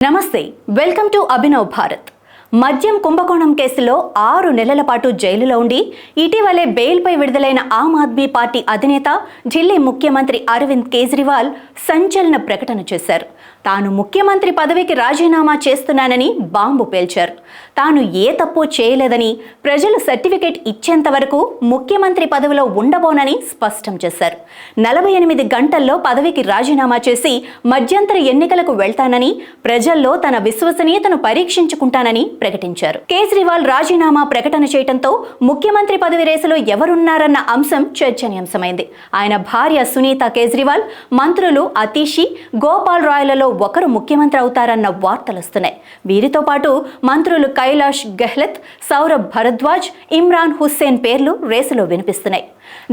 నమస్తే, welcome to Abhinav Bharat. మద్యం కుంభకోణం కేసులో 6 నెలల పాటు జైలులో ఉండి ఇటీవలే బెయిల్పై విడుదలైన ఆమ్ ఆద్మీ పార్టీ అధినేత ఢిల్లీ ముఖ్యమంత్రి అరవింద్ కేజ్రీవాల్ సంచలన ప్రకటన చేశారు. తాను ముఖ్యమంత్రి పదవికి రాజీనామా చేస్తున్నానని బాంబు పేల్చారు. తాను ఏ తప్పు చేయలేదని, ప్రజలు సర్టిఫికెట్ ఇచ్చేంత వరకు ముఖ్యమంత్రి పదవిలో ఉండబోనని స్పష్టం చేశారు. 48 గంటల్లో పదవికి రాజీనామా చేసి మధ్యంతర ఎన్నికలకు వెళ్తానని, ప్రజల్లో తన విశ్వసనీయతను పరీక్షించుకుంటానని ప్రకటించారు. కేజ్రీవాల్ రాజీనామా ప్రకటన చేయడంతో ముఖ్యమంత్రి పదవి రేసులో ఎవరున్నారన్న అంశం చర్చనీయాంశమైంది. ఆయన భార్య సునీత కేజ్రీవాల్, మంత్రులు అతీషి, గోపాల్ రాయ్లలో ఒకరు ముఖ్యమంత్రి అవుతారన్న వార్తలొస్తున్నాయి. వీరితో పాటు మంత్రులు కైలాష్ గెహ్లత్, సౌరభ్ భరద్వాజ్, ఇమ్రాన్ హుస్సేన్ పేర్లు రేసులో వినిపిస్తున్నాయి.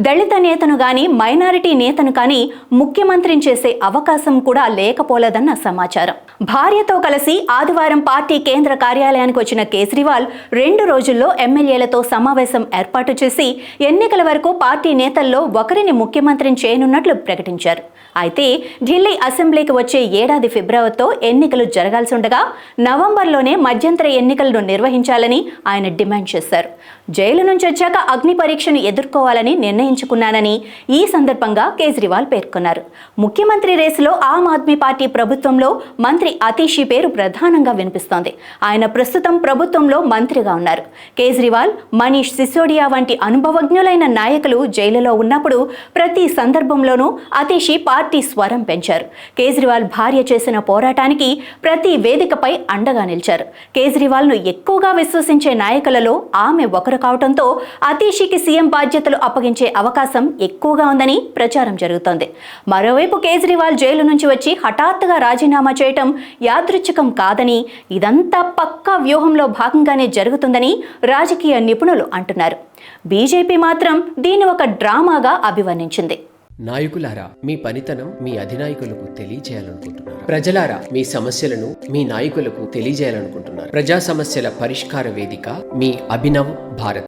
దళిత నేతను గాని, మైనారిటీ నేతను కానీ ముఖ్యమంత్రిని చేసే అవకాశం కూడా లేకపోలేదన్న సమాచారం. భార్యతో కలిసి ఆదివారం పార్టీ కేంద్ర కార్యాలయానికి వచ్చిన కేజ్రీవాల్ 2 రోజుల్లో ఎమ్మెల్యేలతో సమావేశం ఏర్పాటు చేసి ఎన్నికల వరకు పార్టీ నేతల్లో ఒకరిని ముఖ్యమంత్రిని చేయనున్నట్లు ప్రకటించారు. అయితే ఢిల్లీ అసెంబ్లీకి వచ్చే ఏడాది ఫిబ్రవరితో ఎన్నికలు జరగాల్సి ఉండగా నవంబర్లోనే మధ్యంతర ఎన్నికలను నిర్వహించాలని ఆయన డిమాండ్ చేశారు. జైలు నుంచి వచ్చాక అగ్ని పరీక్షను ఎదుర్కోవాలని నిర్ణయించుకున్నానని ఈ సందర్భంగా కేజ్రీవాల్ పేర్కొన్నారు. ముఖ్యమంత్రి రేసులో ఆమ్ ఆద్మీ పార్టీ ప్రభుత్వంలో మంత్రి అతీషి పేరు ప్రధానంగా వినిపిస్తోంది. ఆయన ప్రస్తుతం ప్రభుత్వంలో మంత్రిగా ఉన్నారు. కేజ్రీవాల్, మనీష్ సిసోడియా వంటి అనుభవజ్ఞులైన నాయకులు జైలులో ఉన్నప్పుడు ప్రతి సందర్భంలోనూ అతీషి పార్టీ స్వరం పెంచారు. కేజ్రీవాల్ భార్య చేసిన పోరాటానికి ప్రతి వేదికపై అండగా నిలిచారు. కేజ్రీవాల్ను ఎక్కువగా విశ్వసించే నాయకులలో ఆమె ఒకరు కావడంతో అతీషికి సీఎం బాధ్యతలు అప్పగించే అవకాశం ఎక్కువగా ఉందని ప్రచారం జరుగుతోంది. మరోవైపు కేజ్రీవాల్ జైలు నుంచి వచ్చి హఠాత్తుగా రాజీనామా చేయటం యాదృచ్ఛికం కాదని, ఇదంతా పక్కా వ్యూహంలో భాగంగానే జరుగుతుందని రాజకీయ నిపుణులు అంటున్నారు. బీజేపీ మాత్రం దీన్ని ఒక డ్రామాగా అభివర్ణించింది. నాయకులారా, మీ పనితనం మీ అధినాయకులకు తెలియజేయాలనుకుంటున్నారు. ప్రజలారా, మీ సమస్యలను మీ నాయకులకు తెలియజేయాలనుకుంటున్నారు. ప్రజా సమస్యల పరిష్కార వేదిక మీ అభినవ్ భారత్.